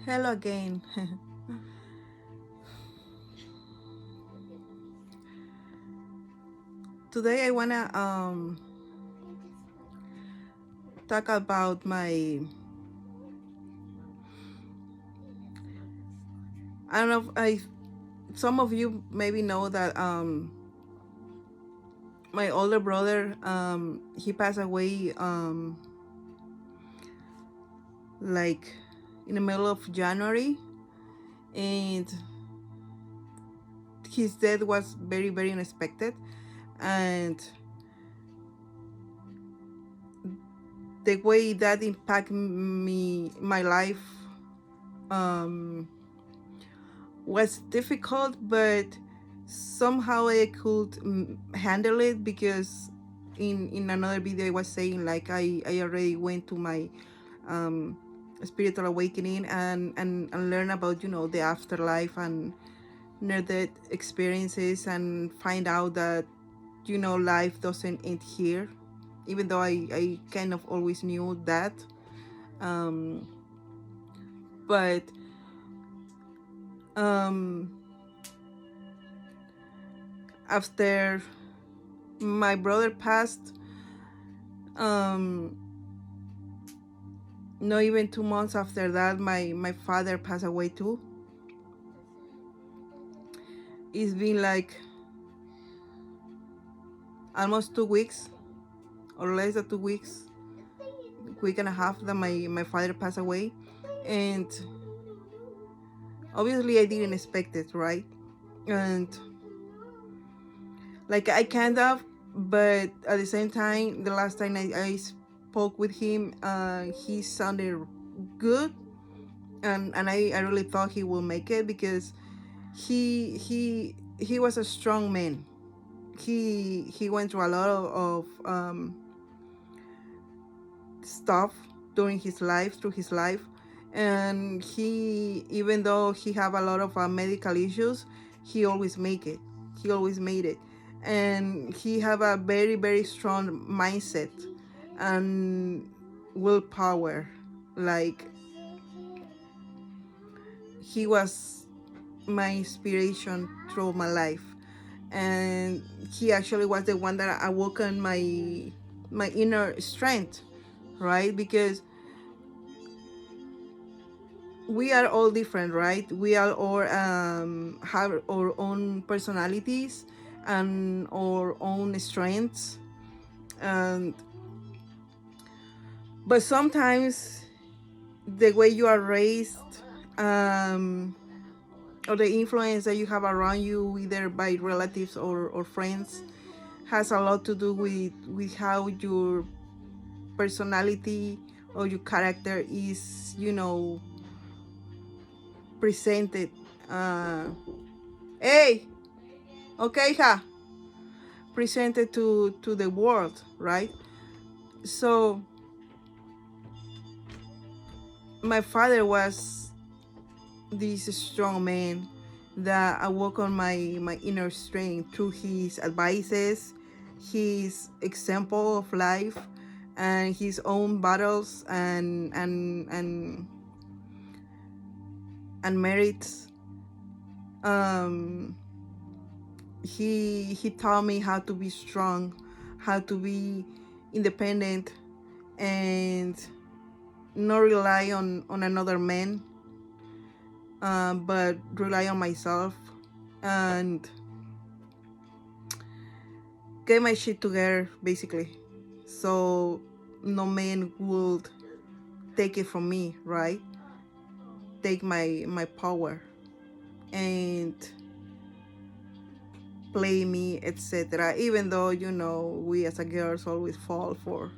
Hello again. Today I wanna talk about my, I don't know if I some of you maybe know that my older brother, he passed away like in the middle of January, and his death was very unexpected. And the way that impacted me, my life, um was difficult, but somehow I could handle it, because in another video I was saying, like, I already went to my um spiritual awakening, and learn about, the afterlife and near death experiences, and find out that, life doesn't end here, even though I kind of always knew that. um but um after my brother passed, um not even 2 months after that, my father passed away too. It's been like almost 2 weeks, or less than 2 weeks, week and a half, that my father passed away. And obviously I didn't expect it, right? And like, I kind of, but at the same time, the last time I spoke with him, he sounded good, and I really thought he will make it, because he was a strong man. He went through a lot of stuff during his life, through his life. And he, even though he have a lot of medical issues, he always make it. He always made it. And he have a very strong mindset and willpower. Like, he was my inspiration through my life. And he actually was the one that awoken my inner strength, right? Because we are all different, right? We are all have our own personalities and our own strengths. And but sometimes the way you are raised, um or the influence that you have around you, either by relatives or friends, has a lot to do with how your personality or your character is, presented. uh hey, okay, ha, presented to the world, right? So my father was this strong man that awoke on my inner strength through his advices, his example of life, and his own battles and merits. um he taught me how to be strong, how to be independent, and not rely on another man, but rely on myself, and get my shit together, basically, so no man would take it from me, right? Take my power and play me, etc. Even though, we as a girls always fall for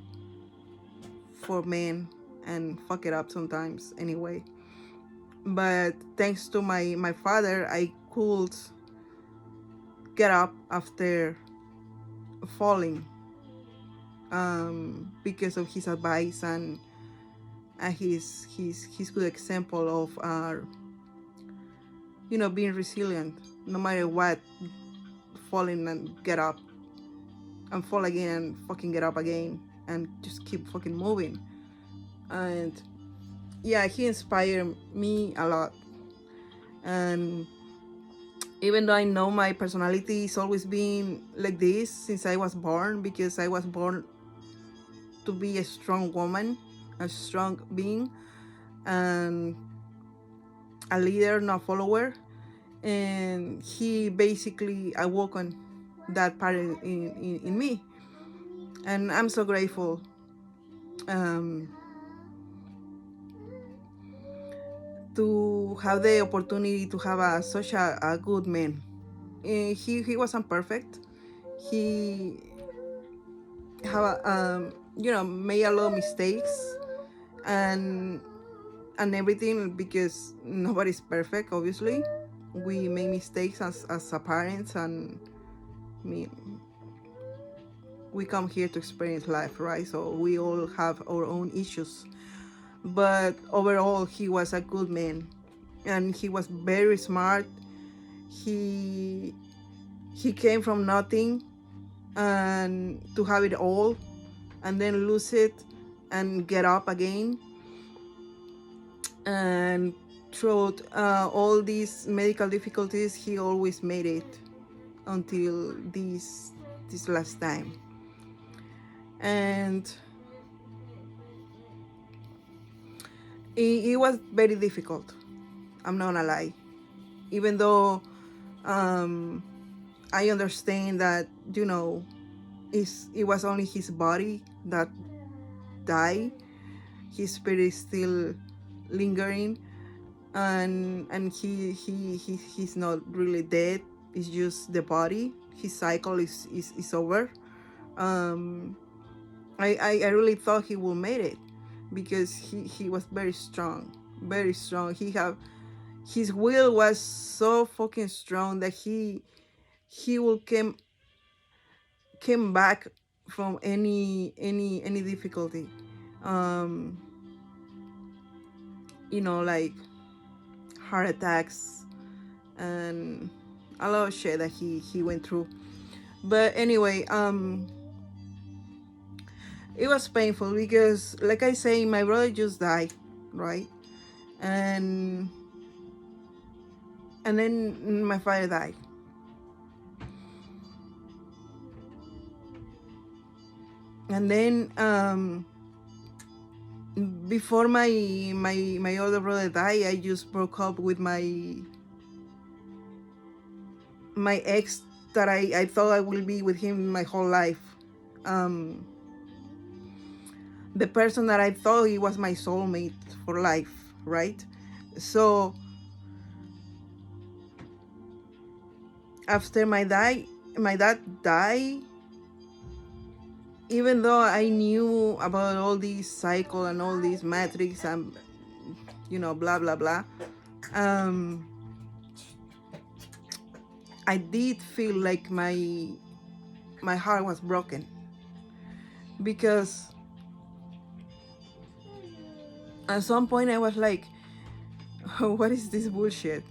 men and fuck it up sometimes anyway. But thanks to my father, I could get up after falling, because of his advice, and his good example of being resilient, no matter what, falling and get up, and fall again and fucking get up again, and just keep fucking moving. And yeah, he inspired me a lot. And even though I know my personality is always been like this since I was born, because I was born to be a strong woman, a strong being, and a leader, not follower. And he basically awoken that part in me. And I'm so grateful um, to have the opportunity to have such a good man. He wasn't perfect. He have made a lot of mistakes, and everything, because nobody's perfect, obviously. We make mistakes as a parents, and I mean, we come here to experience life, right? So we all have our own issues. But overall, he was a good man, and he was very smart. He he came from nothing, and to have it all, and then lose it, and get up again. And throughout all these medical difficulties, he always made it until this last time. And it was very difficult, I'm not gonna lie. Even though um, I understand that, it was only his body that died, his spirit is still lingering. And he's not really dead, it's just the body, his cycle is over. um I really thought he would make it, because he was very strong, very strong. His will was so fucking strong that he will came back from any difficulty. um like heart attacks, and a lot of shit that he went through. But anyway, it was painful because, like I say, my brother just died, right? and and then my father died. And then before my older brother died, I just broke up with my ex, that I thought I will be with him my whole life. um the person that I thought he was my soulmate for life, right? So after my dad died, even though I knew about all these cycle and all these metrics and blah blah blah, um, I did feel like my heart was broken, because at some point I was like, what is this bullshit?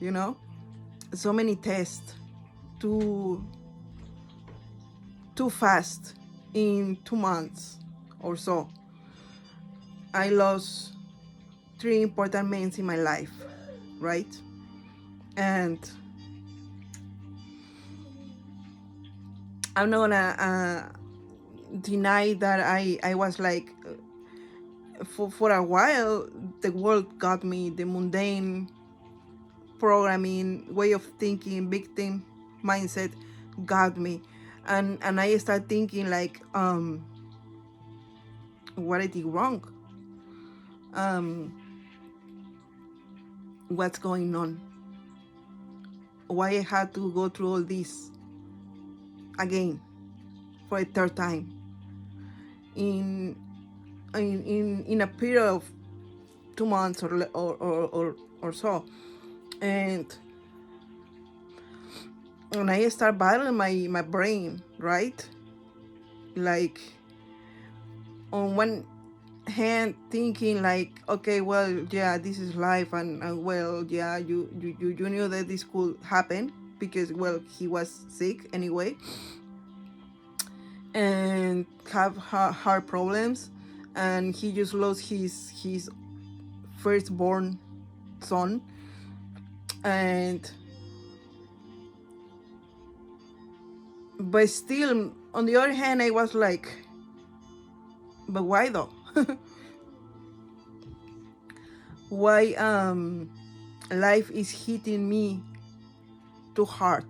So many tests, too too fast, in 2 months or so. I lost three important men in my life, right? And I'm not gonna deny that I was like, for a while, the world got me, the mundane programming, way of thinking, victim mindset got me. And I started thinking like, what I did wrong, um, what's going on, why I had to go through all this again for a third time in in a period of 2 months or so. and and I start battling my brain, right? Like, on one hand, thinking like, okay, well, yeah, this is life, and well, yeah, you knew that this could happen, because, well, he was sick anyway, and have heart problems, and he just lost his firstborn son. And but still, on the other hand, I was like, but why though? Why life is hitting me too hard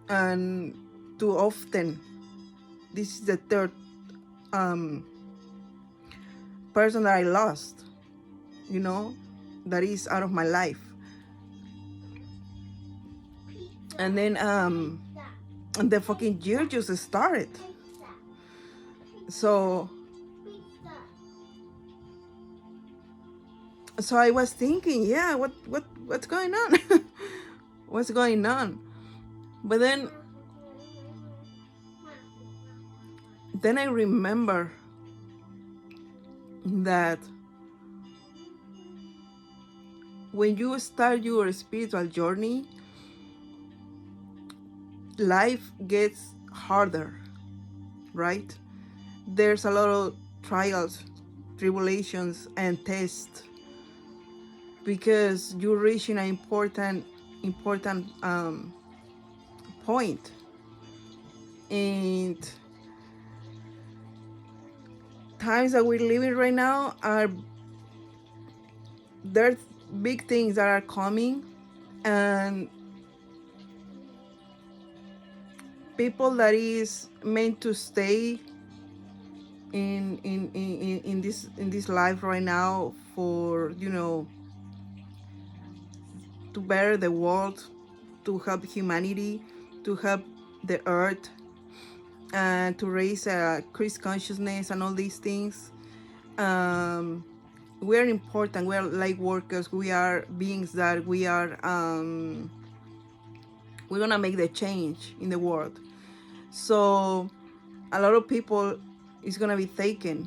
and too often? This is the third um person that I lost, you know, that is out of my life. And then the fucking year just started. So I was thinking, yeah, what's going on? What's going on? But then I remember that when you start your spiritual journey, life gets harder, right? There's a lot of trials, tribulations, and tests, because you're reaching an important point. And times that we're living right now are, there's big things that are coming, and people that is meant to stay in this life right now for, you know, to better the world, to help humanity, to help the earth, and to raise a increased consciousness and all these things. We are important. We are light workers. We are beings that we are. We're gonna make the change in the world. So a lot of people is gonna be taken,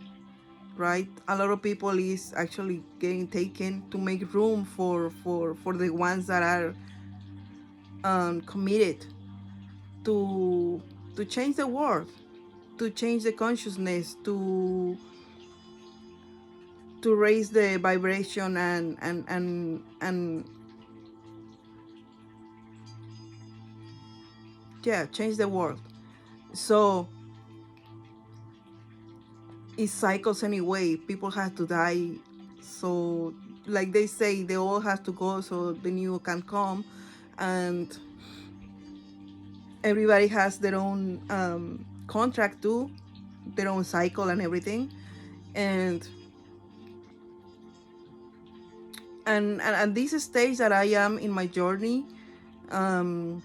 right? A lot of people is actually getting taken to make room for the ones that are committed to change the world, to change the consciousness, to raise the vibration and yeah, change the world. So it cycles anyway. People have to die, so like they say, the old has to go so the new can come. And everybody has their own contract too, their own cycle and everything. And at this stage that I am in my journey, um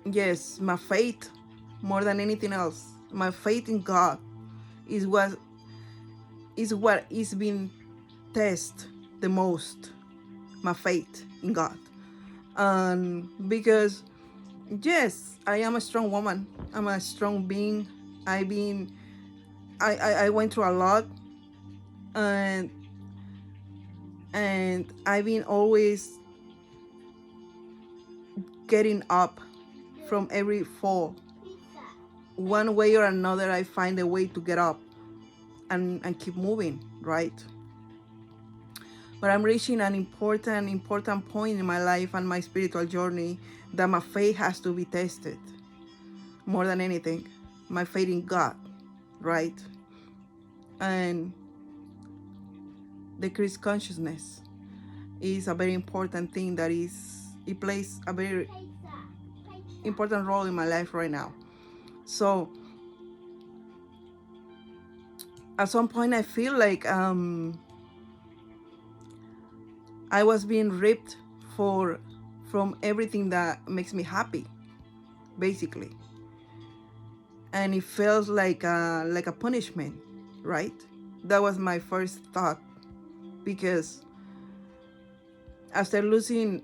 yes, my faith, more than anything else, my faith in God is what is being tested the most. My faith in God. Because yes, I am a strong woman, I'm a strong being. I've been I went through a lot, and I've been always getting up from every fall. One way or another, I find a way to get up and keep moving, right? But I'm reaching an important point in my life and my spiritual journey, that my faith has to be tested more than anything. My faith in God, right? And the Christ consciousness is a very important thing, that is, it plays a very important role in my life right now. So at some point I feel like I was being ripped from everything that makes me happy, basically. And it feels like a punishment, right? That was my first thought, because after losing,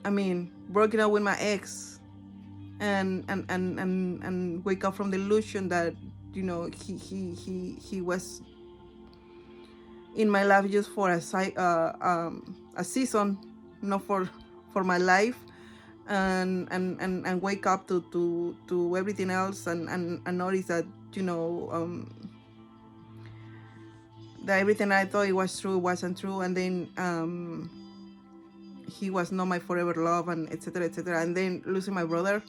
I mean, broken up with my ex, and wake up from the illusion that, you know, he was in my life just for a season, not for my life. And wake up to everything else, and notice that, you know, that everything I thought it was true wasn't true, and then he was not my forever love, and etc., etc. And then losing my brother,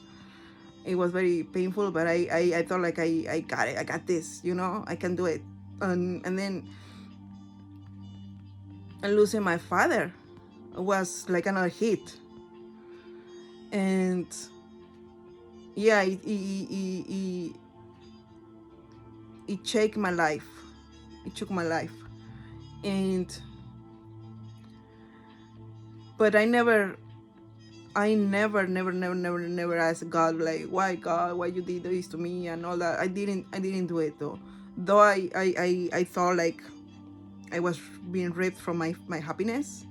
it was very painful, but I thought like I got it, I got this, you know, I can do it. And then losing my father was like another hit. And yeah, it took my life. It took my life. And but I never asked God like, why God, why you did this to me and all that. I didn't do it though. Though I thought like I was being ripped from my happiness.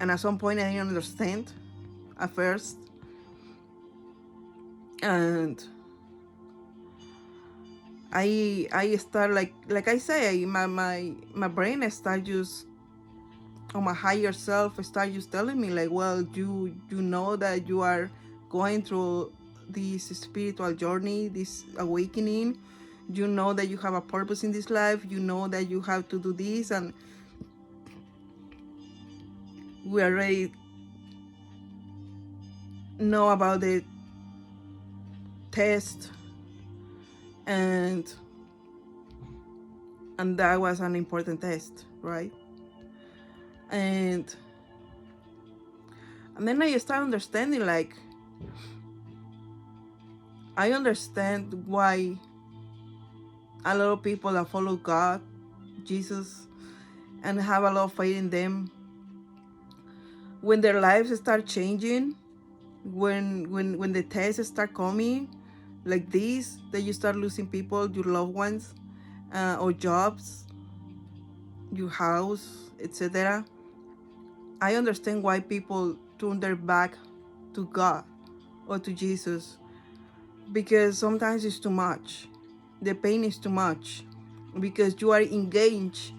And at some point I didn't understand at first. And I start like I say, my brain start just, or my higher self start just telling me like, well, you know that you are going through this spiritual journey, this awakening. You know that you have a purpose in this life. You know that you have to do this, and we already know about the test, and that was an important test, right? And then I start understanding like, I understand why a lot of people that follow God, Jesus, and have a lot of faith in them, when their lives start changing, when the tests start coming like this, that you start losing people, your loved ones, or jobs, your house, etc. I understand why people turn their back to God or to Jesus, because sometimes it's too much. The pain is too much, because you are engaged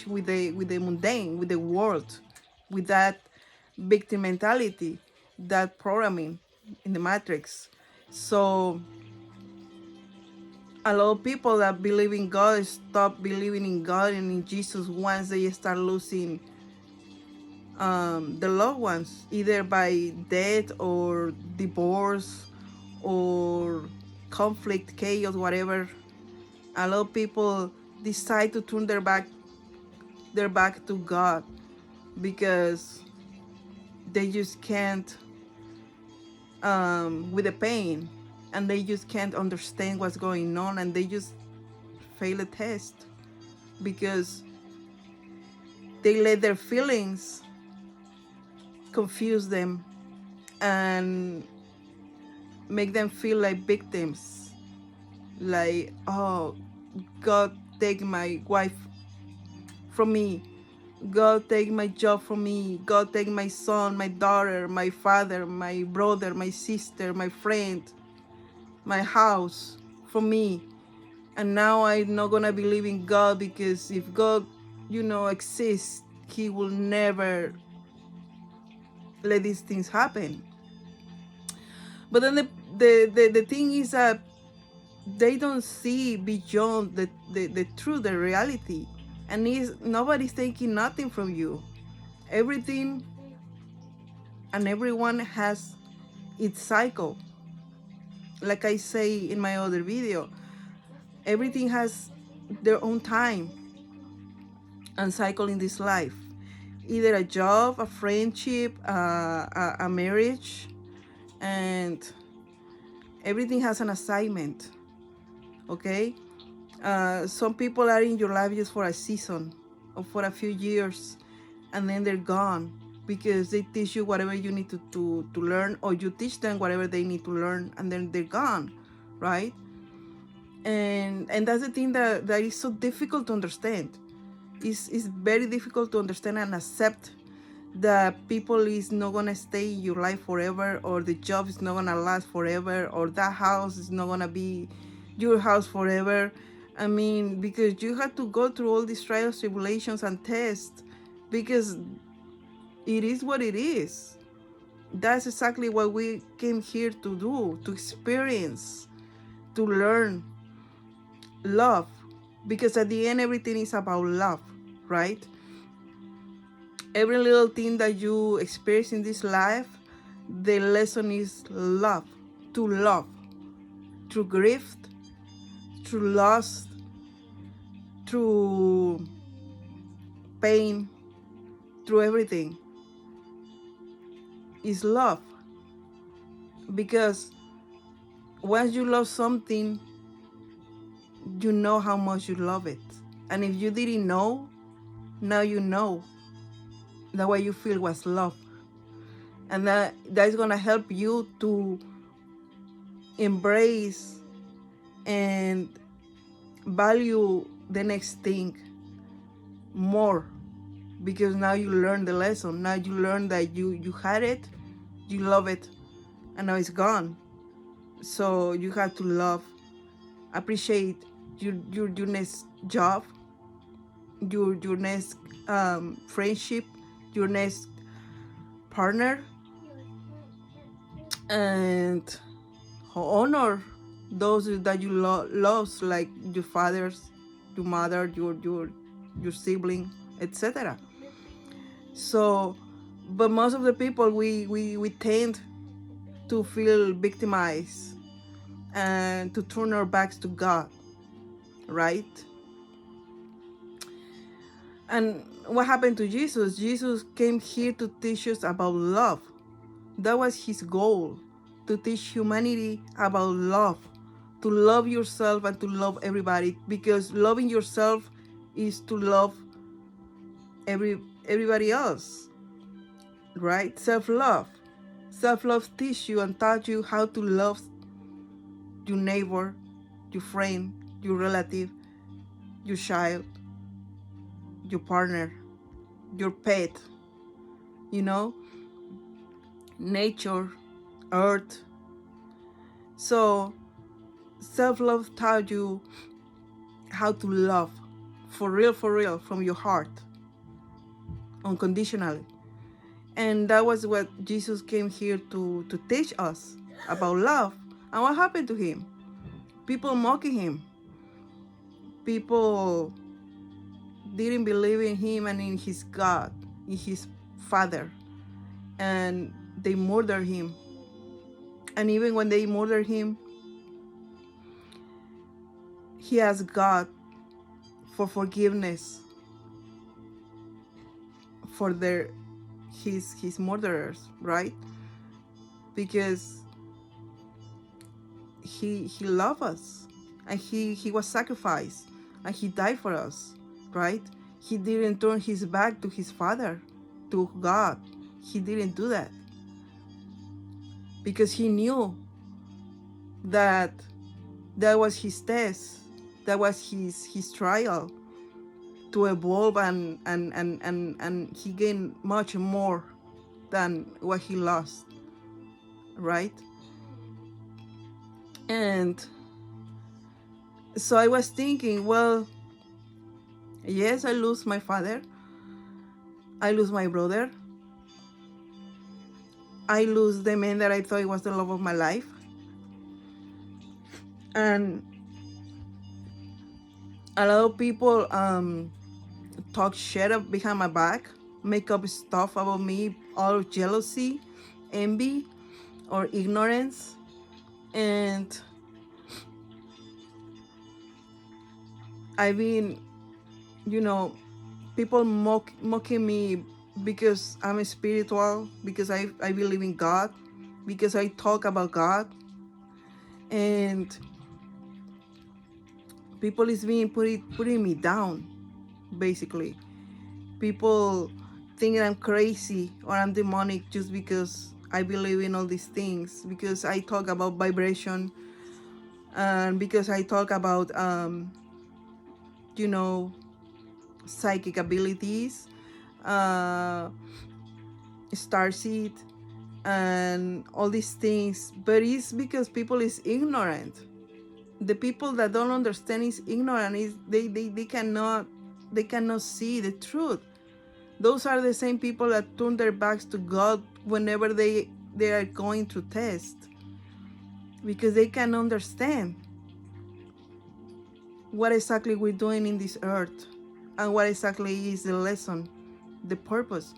with the mundane, with the world, with that victim mentality, that programming in the matrix. So a lot of people that believe in God stop believing in God and in Jesus once they start losing the loved ones, either by death or divorce or conflict, chaos, whatever. A lot of people decide to turn their back to God, because they just can't, with the pain, and they just can't understand what's going on, and they just fail a test because they let their feelings confuse them and make them feel like victims, like, oh, God take my wife from me, God take my job from me, God take my son, my daughter, my father, my brother, my sister, my friend, my house from me. And now I'm not gonna believe in God, because if God, exists, he will never let these things happen. But then the thing is that they don't see beyond the truth, the reality. And nobody's taking nothing from you. Everything and everyone has its cycle. Like I say in my other video, everything has their own time and cycle in this life. Either a job, a friendship, a marriage, and everything has an assignment. Okay? Some people are in your life just for a season or for a few years, and then they're gone because they teach you whatever you need to learn, or you teach them whatever they need to learn, and then they're gone, right? And that's the thing that is so difficult to understand. It's very difficult to understand and accept that people is not gonna stay in your life forever, or the job is not gonna last forever, or that house is not gonna be your house forever. I mean, because you have to go through all these trials, tribulations, and tests, because it is what it is. That's exactly what we came here to do, to experience, to learn love. because at the end everything is about love, right? Every little thing that you experience in this life, the lesson is love, to love, through grief, through loss, through pain, through everything is love. Because once you love something, you know how much you love it. And if you didn't know, now you know that what you feel was love. And that's gonna help you to embrace and value the next thing more, because now you learn the lesson. Now you learn that you had it, you love it, and now it's gone. So you have to love, appreciate your next job, your next friendship, your next partner, and honor those that you lost, like your fathers, your mother, your sibling, etc. So, but most of the people, we tend to feel victimized and to turn our backs to God, right? And what happened to Jesus? Jesus came here to teach us about love. That was his goal, to teach humanity about love, to love yourself and to love everybody, because loving yourself is to love everybody else, right? Self-love. Self-love teach you and taught you how to love your neighbor, your friend, your relative, your child, your partner, your pet, you know, nature, earth. So self-love taught you how to love for real, from your heart, unconditionally. And that was what Jesus came here to teach us about love. And what happened to him? People mocking him. People didn't believe in him and in his God, in his Father. And they murdered him. And even when they murdered him, he asked God for forgiveness for his murderers, right? Because he loved us, and he was sacrificed, and he died for us, right? He didn't turn his back to his Father, to God. He didn't do that, because he knew that that was his test, that was his trial, to evolve, and he gained much more than what he lost, right? And so I was thinking, well, yes, I lose my father, I lose my brother, I lose the man that I thought was the love of my life. And a lot of people talk shit up behind my back, make up stuff about me, all jealousy, envy, or ignorance. And I've been, you know, people mocking me because I'm spiritual, because I believe in God, because I talk about God. And people is being putting me down, basically. People think I'm crazy or I'm demonic just because I believe in all these things, because I talk about vibration, and because I talk about you know, psychic abilities, uh starseed, and all these things. But it's because people is ignorant. The people that don't understand is ignorant. Is they cannot see the truth. Those are the same people that turn their backs to God whenever they are going through tests, because they can understand. what exactly we're doing in this earth, and what exactly is the lesson, the purpose.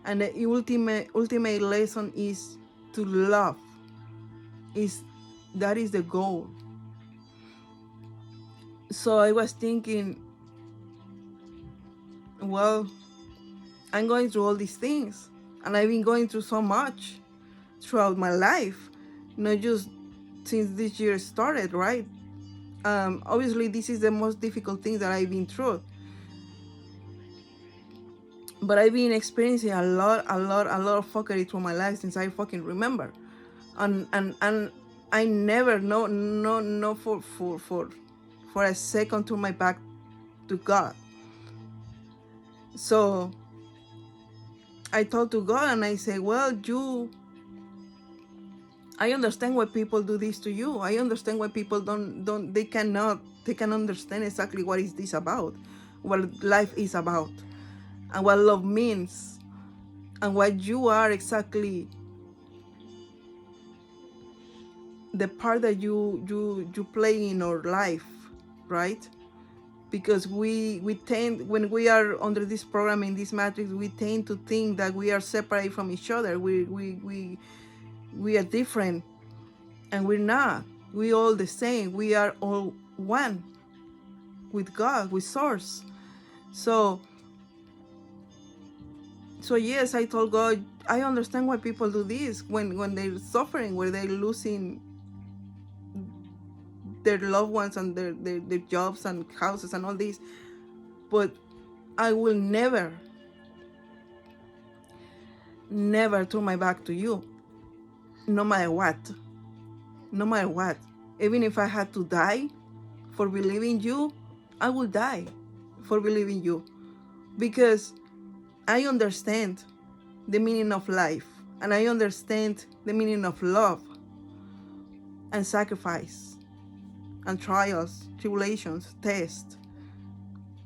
And the ultimate lesson is to love. Is that is the goal. So I was thinking, well, I'm going through all these things, and I've been going through so much throughout my life, not just since this year started, right? Obviously, this is the most difficult thing that I've been through, but I've been experiencing a lot of fuckery through my life since I fucking remember, and I never, no, for a second turn my back to God. So I talked to God and I say, well, I understand why people do this to you. I understand why people they can understand exactly what is this about, what life is about, and what love means, and what you are exactly, the part that you play in our life, right? Because we tend, when we are under this program, in this matrix, we tend to think that we are separate from each other. We are different, and we're not. We all the same. We are all one with God, with Source. So yes, I told God, I understand why people do this when they're suffering, where they're losing their loved ones and their jobs and houses and all this. But I will never turn my back to you, no matter what. No matter what. Even if I had to die for believing you, I will die for believing you. Because I understand the meaning of life, and I understand the meaning of love and sacrifice and trials, tribulations, tests.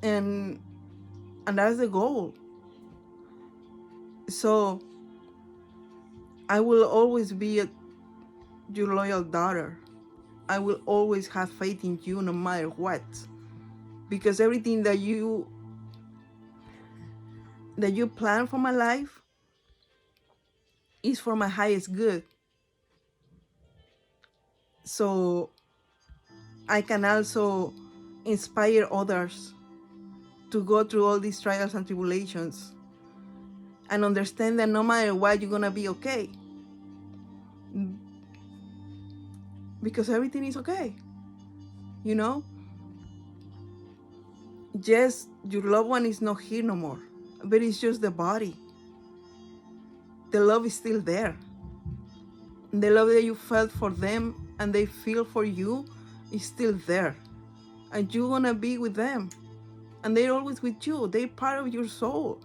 And that's the goal. So I will always be your loyal daughter. I will always have faith in you no matter what. Because everything that you plan for my life is for my highest good. So I can also inspire others to go through all these trials and tribulations and understand that no matter what, you're gonna be okay. Because everything is okay, you know? Yes, your loved one is not here no more, but it's just the body. The love is still there. The love that you felt for them and they feel for you is still there. And you're gonna be with them. And they're always with you. They're part of your soul.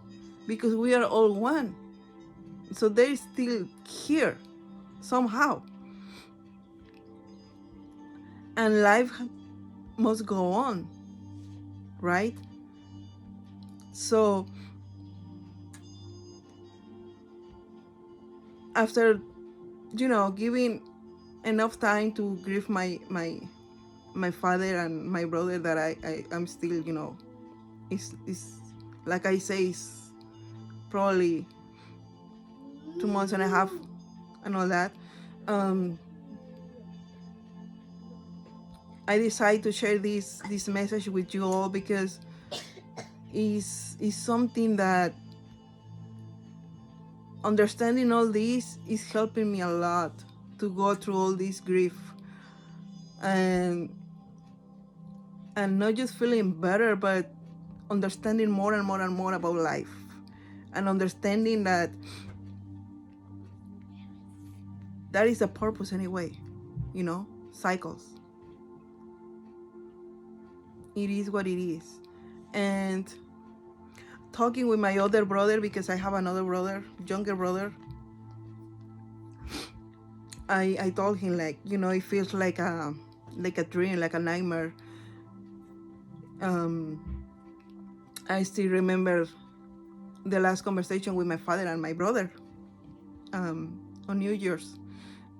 Because we are all one. So they're still here somehow. And life must go on, right? So after, giving enough time to grieve my father and my brother, that I'm still, it's like I say, it's probably 2 months and a half and all that. um I decided to share this message with you all, because is something that, understanding all this is helping me a lot to go through all this grief, and not just feeling better, but understanding more and more and more about life, and understanding that is the purpose anyway. Cycles. It is what it is. And talking with my other brother, because I have another brother, younger brother, I told him, like, it feels like a dream, like a nightmare. um I still remember the last conversation with my father and my brother, on New Year's.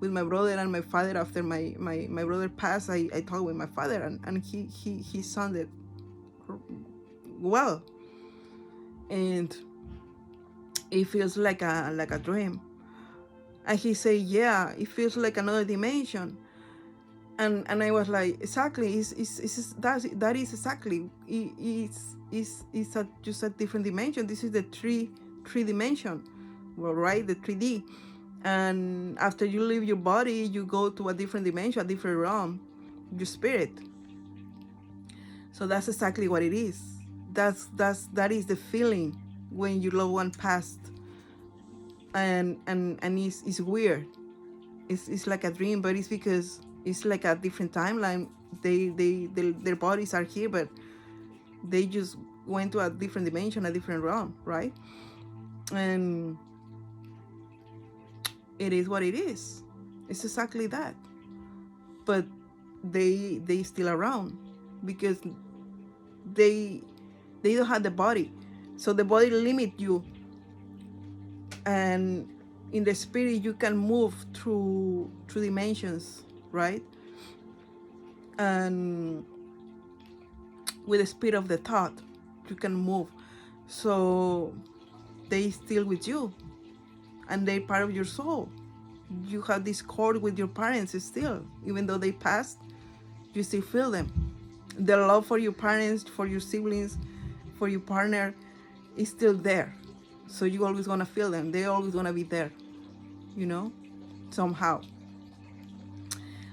with my brother and my father. After my brother passed, I talked with my father, and he sounded well, and it feels like a dream. And he said, yeah, it feels like another dimension. And I was like, exactly, that is exactly, it's just a different dimension. This is the three dimension, well, right, the 3D. And after you leave your body, you go to a different dimension, a different realm, your spirit. So that's exactly what it is. That is the feeling when your loved one passed. And it's weird. It's like a dream, but it's because it's like a different timeline. Their bodies are here, but they just went to a different dimension, a different realm, right? And it is what it is. It's exactly that. But they still around because they they don't have the body, so the body limit you, and in the spirit you can move through dimensions, right? And with the speed of the thought you can move. So they still with you, and they're part of your soul. You have this cord with your parents still, even though they passed. You still feel them. The love for your parents, for your siblings, for your partner is still there. So you always gonna feel them. They always gonna be there, you know, somehow.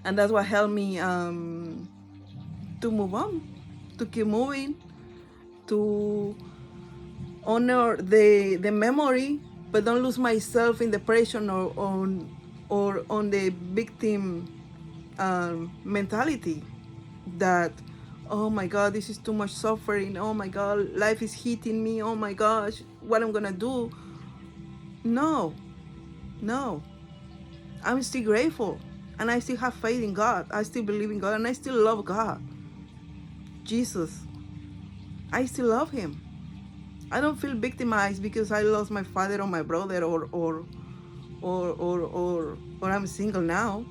And that's what helped me to move on, to keep moving, to honor the memory, but don't lose myself in depression or on the victim mentality that, oh my god, this is too much suffering, oh my god, life is hitting me, oh my gosh, what I'm gonna do. No, no, I'm still grateful, and I still have faith in God. I still believe in God, and I still love God, Jesus. I still love him. I don't feel victimized because I lost my father or my brother, or I'm single now.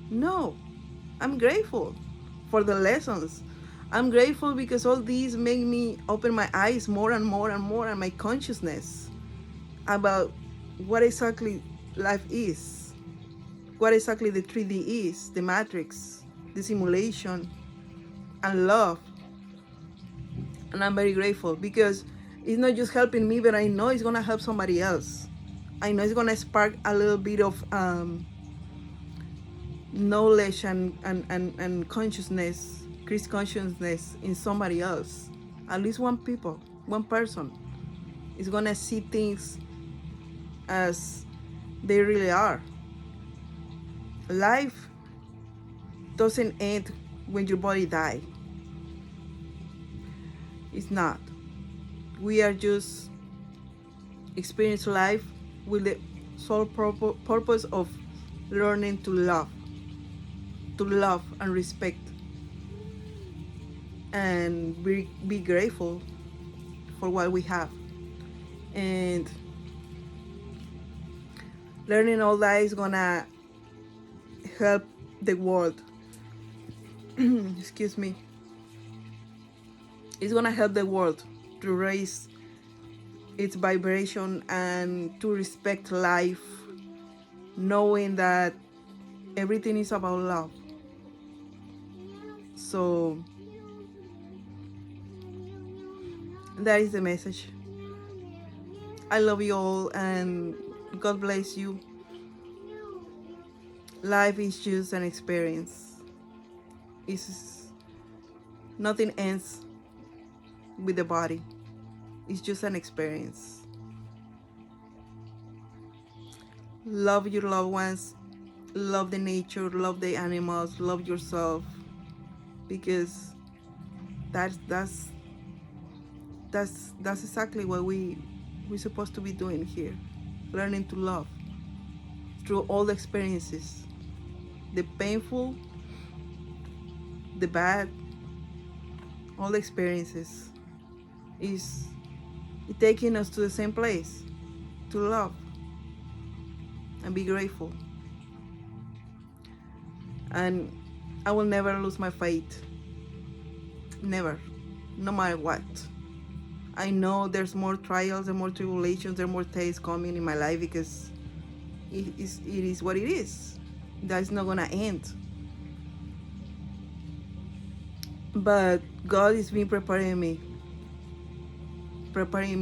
No, I'm grateful for the lessons. I'm grateful because all these make me open my eyes more and more and more, and my consciousness about what exactly life is, what exactly the 3D is, the matrix, the simulation, and love. And I'm very grateful because it's not just helping me, but I know it's gonna help somebody else. I know it's gonna spark a little bit of knowledge and consciousness, increased consciousness in somebody else. At least one person is gonna see things as they really are. Life doesn't end when your body dies. It's not. We are just experience life with the sole purpose of learning to love and respect, and be grateful for what we have. And learning all that is gonna help the world. Excuse me. It's gonna help the world to raise its vibration and to respect life, knowing that everything is about love. So that is the message. I love you all, and God bless you. Life is just an experience. It's nothing ends with the body. It's just an experience. Love your loved ones, love the nature, love the animals, love yourself, because that's that's that's exactly what we're supposed to be doing here, learning to love through all the experiences, the painful, the bad, all the experiences is it taking us to the same place, to love and be grateful. And I will never lose my faith. Never. No matter what. I know there's more trials and more tribulations, there are more tests coming in my life because it is what it is. That's not gonna end. But God is been preparing me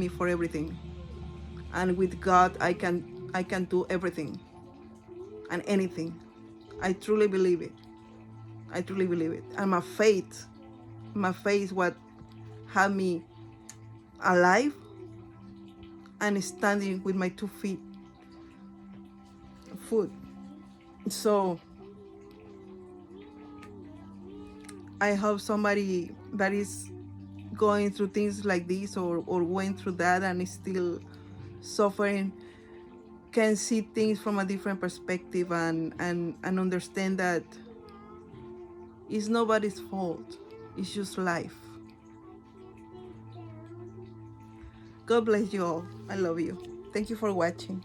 for everything. And with God, I can do everything and anything. I truly believe it. I truly believe it. And my faith is what had me alive and standing with my 2 feet foot. So I hope somebody that is going through things like this or went through that and is still suffering can see things from a different perspective and understand that it's nobody's fault. It's just life. God bless you all. I love you. Thank you for watching.